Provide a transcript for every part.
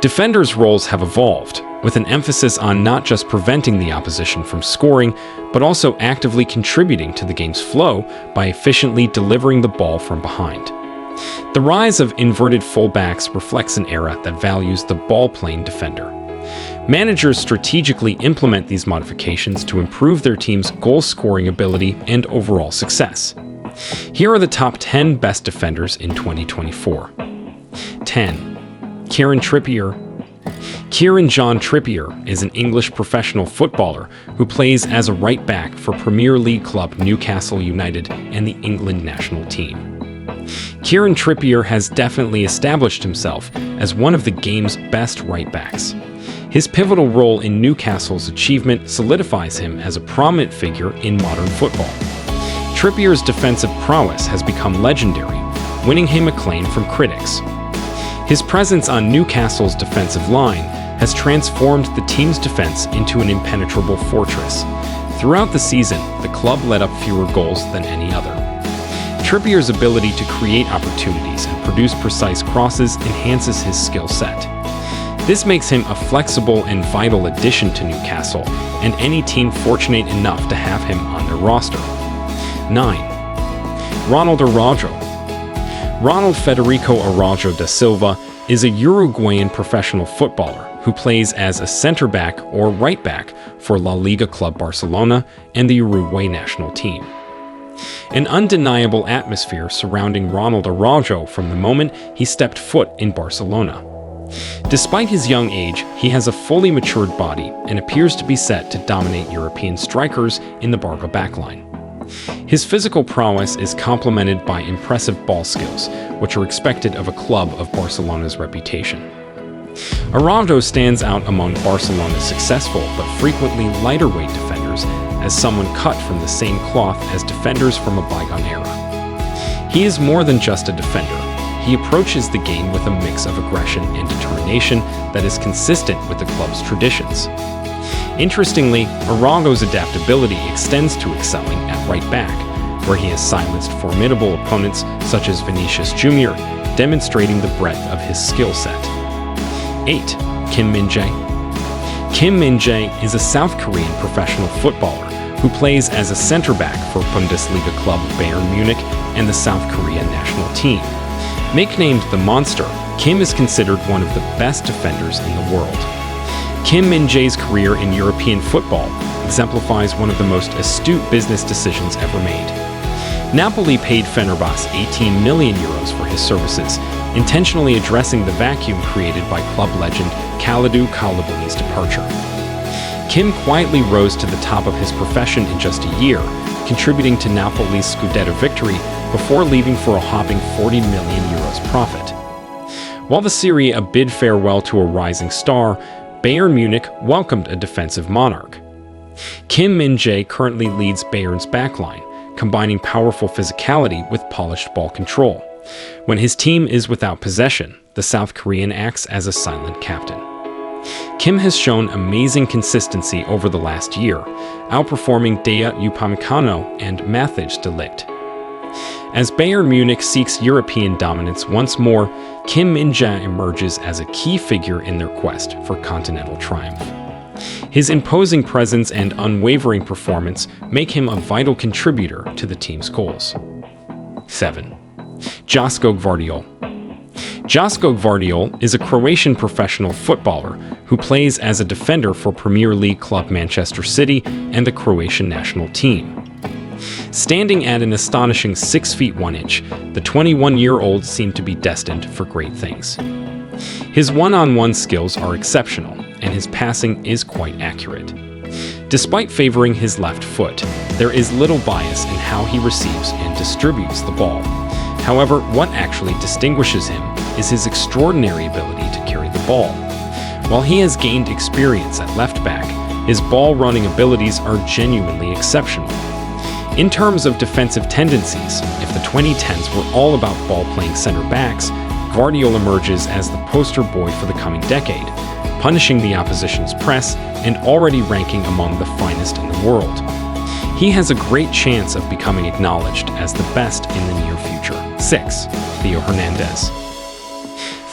Defenders' roles have evolved, with an emphasis on not just preventing the opposition from scoring, but also actively contributing to the game's flow by efficiently delivering the ball from behind. The rise of inverted fullbacks reflects an era that values the ball-playing defender. Managers strategically implement these modifications to improve their team's goal-scoring ability and overall success. Here are the top 10 best defenders in 2024. 10. Kieran Trippier. Kieran John Trippier is an English professional footballer who plays as a right-back for Premier League club Newcastle United and the England national team. Kieran Trippier has definitely established himself as one of the game's best right-backs. His pivotal role in Newcastle's achievement solidifies him as a prominent figure in modern football. Trippier's defensive prowess has become legendary, winning him acclaim from critics. His presence on Newcastle's defensive line has transformed the team's defense into an impenetrable fortress. Throughout the season, the club let up fewer goals than any other. Trippier's ability to create opportunities and produce precise crosses enhances his skill set. This makes him a flexible and vital addition to Newcastle, and any team fortunate enough to have him on their roster. 9. Ronald Araujo. Ronald Federico Araujo da Silva is a Uruguayan professional footballer who plays as a center-back or right-back for La Liga club Barcelona and the Uruguay national team. An undeniable atmosphere surrounding Ronald Araujo from the moment he stepped foot in Barcelona. Despite his young age, he has a fully matured body and appears to be set to dominate European strikers in the Barca backline. His physical prowess is complemented by impressive ball skills, which are expected of a club of Barcelona's reputation. Araujo stands out among Barcelona's successful but frequently lighter-weight defenders as someone cut from the same cloth as defenders from a bygone era. He is more than just a defender. He approaches the game with a mix of aggression and determination that is consistent with the club's traditions. Interestingly, Araujo's adaptability extends to excelling at right back, where he has silenced formidable opponents such as Vinicius Jr., demonstrating the breadth of his skill set. 8. Kim Min-jae. Kim Min-jae is a South Korean professional footballer who plays as a center-back for Bundesliga club Bayern Munich and the South Korea national team. Nicknamed the Monster, Kim is considered one of the best defenders in the world. Kim Min-jae's career in European football exemplifies one of the most astute business decisions ever made. Napoli paid Fenerbahce 18 million euros for his services, intentionally addressing the vacuum created by club legend Kalidou Koulibaly's departure. Kim quietly rose to the top of his profession in just a year, contributing to Napoli's Scudetto victory before leaving for a whopping 40 million euros profit. While the Serie A bid farewell to a rising star, Bayern Munich welcomed a defensive monarch. Kim Min-jae currently leads Bayern's backline, combining powerful physicality with polished ball control. When his team is without possession, the South Korean acts as a silent captain. Kim has shown amazing consistency over the last year, outperforming Dayot Upamecano and Matthijs de Ligt. As Bayern Munich seeks European dominance once more, Kim Min-jae emerges as a key figure in their quest for continental triumph. His imposing presence and unwavering performance make him a vital contributor to the team's goals. 7. Josko Gvardiol. Josko Gvardiol is a Croatian professional footballer who plays as a defender for Premier League club Manchester City and the Croatian national team. Standing at an astonishing 6 feet 1 inch, the 21-year-old seemed to be destined for great things. His one-on-one skills are exceptional, and his passing is quite accurate. Despite favoring his left foot, there is little bias in how he receives and distributes the ball. However, what actually distinguishes him is his extraordinary ability to carry the ball. While he has gained experience at left back, his ball-running abilities are genuinely exceptional. In terms of defensive tendencies, if the 2010s were all about ball-playing center-backs, Gvardiol emerges as the poster boy for the coming decade, punishing the opposition's press and already ranking among the finest in the world. He has a great chance of becoming acknowledged as the best in the near future. 6. Theo Hernandez.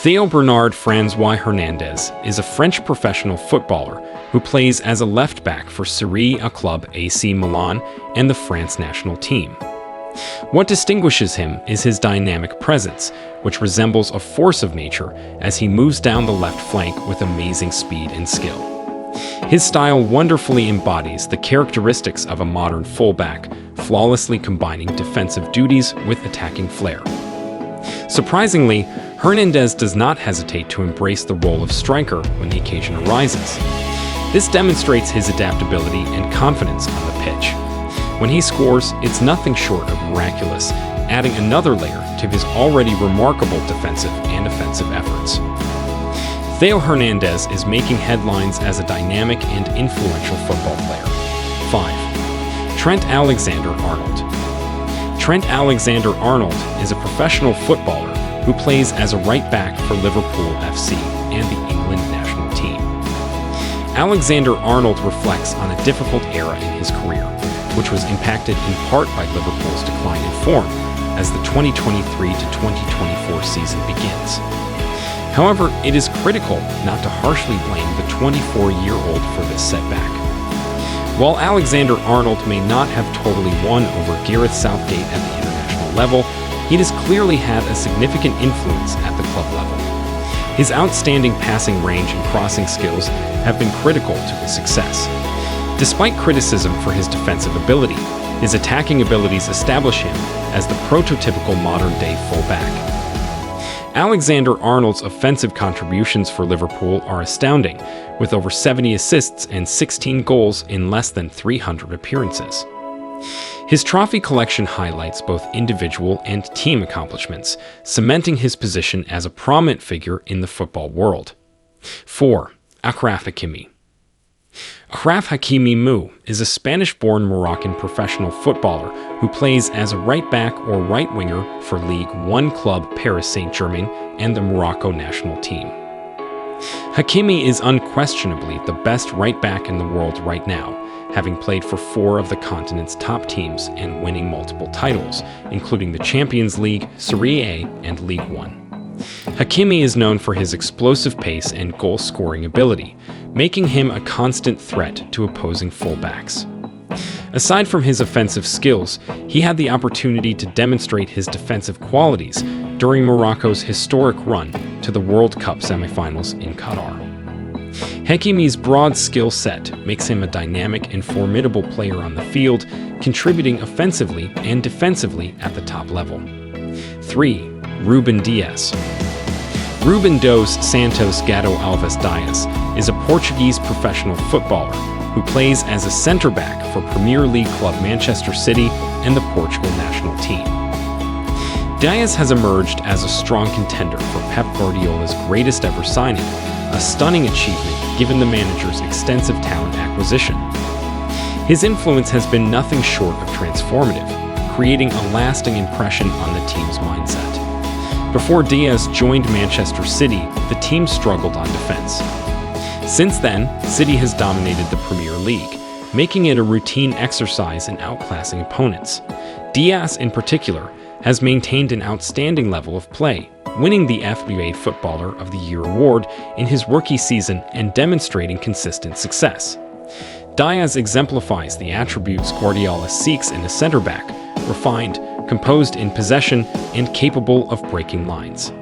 Theo Francois Hernandez is a French professional footballer who plays as a left-back for Serie A club AC Milan and the France national team. What distinguishes him is his dynamic presence, which resembles a force of nature as he moves down the left flank with amazing speed and skill. His style wonderfully embodies the characteristics of a modern fullback, flawlessly combining defensive duties with attacking flair. Surprisingly, Hernandez does not hesitate to embrace the role of striker when the occasion arises. This demonstrates his adaptability and confidence on the pitch. When he scores, it's nothing short of miraculous, adding another layer to his already remarkable defensive and offensive efforts. Theo Hernandez is making headlines as a dynamic and influential football player. 5. Trent AlexanderArnold. Trent AlexanderArnold is a professional footballer who plays as a right-back for Liverpool FC and the England national team. Alexander-Arnold reflects on a difficult era in his career, which was impacted in part by Liverpool's decline in form as the 2023-2024 season begins. However, it is critical not to harshly blame the 24-year-old for this setback. While Alexander-Arnold may not have totally won over Gareth Southgate at the international level, he has clearly had a significant influence at the club level. His outstanding passing range and crossing skills have been critical to his success. Despite criticism for his defensive ability, his attacking abilities establish him as the prototypical modern-day fullback. Alexander-Arnold's offensive contributions for Liverpool are astounding, with over 70 assists and 16 goals in less than 300 appearances. His trophy collection highlights both individual and team accomplishments, cementing his position as a prominent figure in the football world. 4. Akraf Hakimi. Akraf Hakimi is a Spanish-born Moroccan professional footballer who plays as a right-back or right-winger for Ligue 1 club Paris Saint-Germain and the Morocco national team. Hakimi is unquestionably the best right-back in the world right now, having played for 4 of the continent's top teams and winning multiple titles, including the Champions League, Serie A, and Ligue 1. Hakimi is known for his explosive pace and goal-scoring ability, making him a constant threat to opposing fullbacks. Aside from his offensive skills, he had the opportunity to demonstrate his defensive qualities during Morocco's historic run to the World Cup semifinals in Qatar. Hakimi's broad skill set makes him a dynamic and formidable player on the field, contributing offensively and defensively at the top level. 3. Ruben Diaz. Ruben dos Santos Gato Alves Diaz is a Portuguese professional footballer who plays as a centre-back for Premier League club Manchester City and the Portugal national team. Diaz has emerged as a strong contender for Pep Guardiola's greatest ever signing, a stunning achievement given the manager's extensive talent acquisition. His influence has been nothing short of transformative, creating a lasting impression on the team's mindset. Before Diaz joined Manchester City, the team struggled on defense. Since then, City has dominated the Premier League, making it a routine exercise in outclassing opponents. Diaz, in particular, has maintained an outstanding level of play, winning the FBA Footballer of the Year award in his rookie season and demonstrating consistent success. Diaz exemplifies the attributes Guardiola seeks in a centre-back: refined, composed in possession, and capable of breaking lines.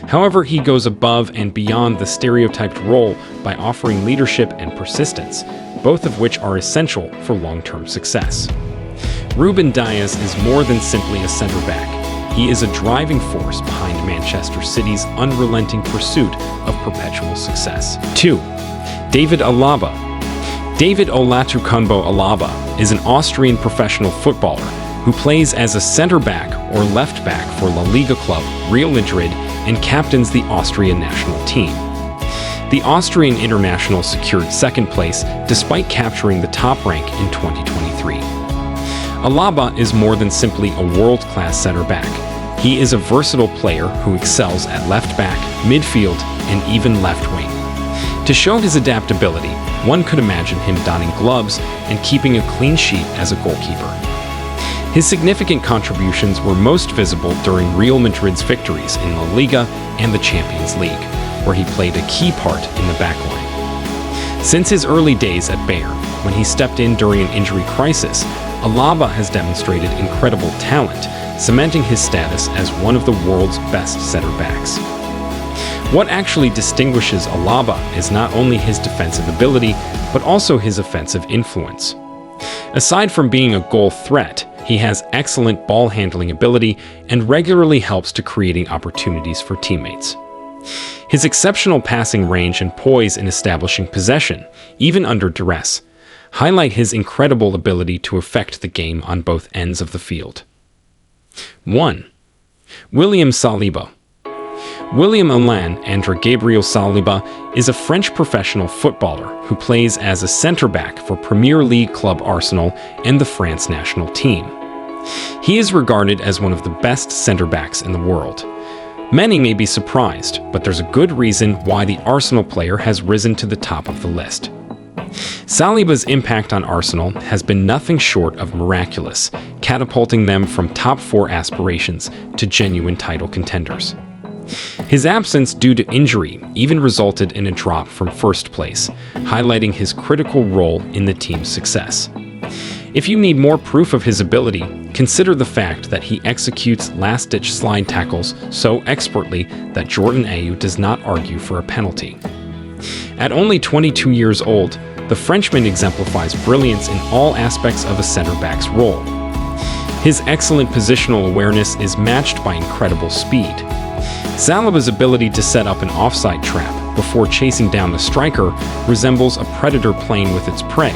However, he goes above and beyond the stereotyped role by offering leadership and persistence, both of which are essential for long-term success. Ruben Diaz is more than simply a centre-back. He is a driving force behind Manchester City's unrelenting pursuit of perpetual success. 2. David Alaba. David Olatukunbo Alaba is an Austrian professional footballer who plays as a centre-back or left-back for La Liga club Real Madrid and captains the Austrian national team. The Austrian international secured second place despite capturing the top rank in 2023. Alaba is more than simply a world-class centre-back. He is a versatile player who excels at left-back, midfield, and even left wing. To show his adaptability, one could imagine him donning gloves and keeping a clean sheet as a goalkeeper. His significant contributions were most visible during Real Madrid's victories in La Liga and the Champions League, where he played a key part in the backline. Since his early days at Bayern, when he stepped in during an injury crisis, Alaba has demonstrated incredible talent, cementing his status as one of the world's best center-backs. What actually distinguishes Alaba is not only his defensive ability, but also his offensive influence. Aside from being a goal threat, he has excellent ball-handling ability and regularly helps to creating opportunities for teammates. His exceptional passing range and poise in establishing possession, even under duress, highlight his incredible ability to affect the game on both ends of the field. 1. William Saliba. William Alain Andre Gabriel Saliba is a French professional footballer who plays as a centre-back for Premier League club Arsenal and the France national team. He is regarded as one of the best centre-backs in the world. Many may be surprised, but there's a good reason why the Arsenal player has risen to the top of the list. Saliba's impact on Arsenal has been nothing short of miraculous, catapulting them from top 4 aspirations to genuine title contenders. His absence due to injury even resulted in a drop from first place, highlighting his critical role in the team's success. If you need more proof of his ability, consider the fact that he executes last-ditch slide tackles so expertly that Jordan Ayew does not argue for a penalty. At only 22 years old, the Frenchman exemplifies brilliance in all aspects of a center-back's role. His excellent positional awareness is matched by incredible speed. Saliba's ability to set up an offside trap before chasing down the striker resembles a predator playing with its prey,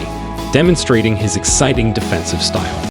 demonstrating his exciting defensive style.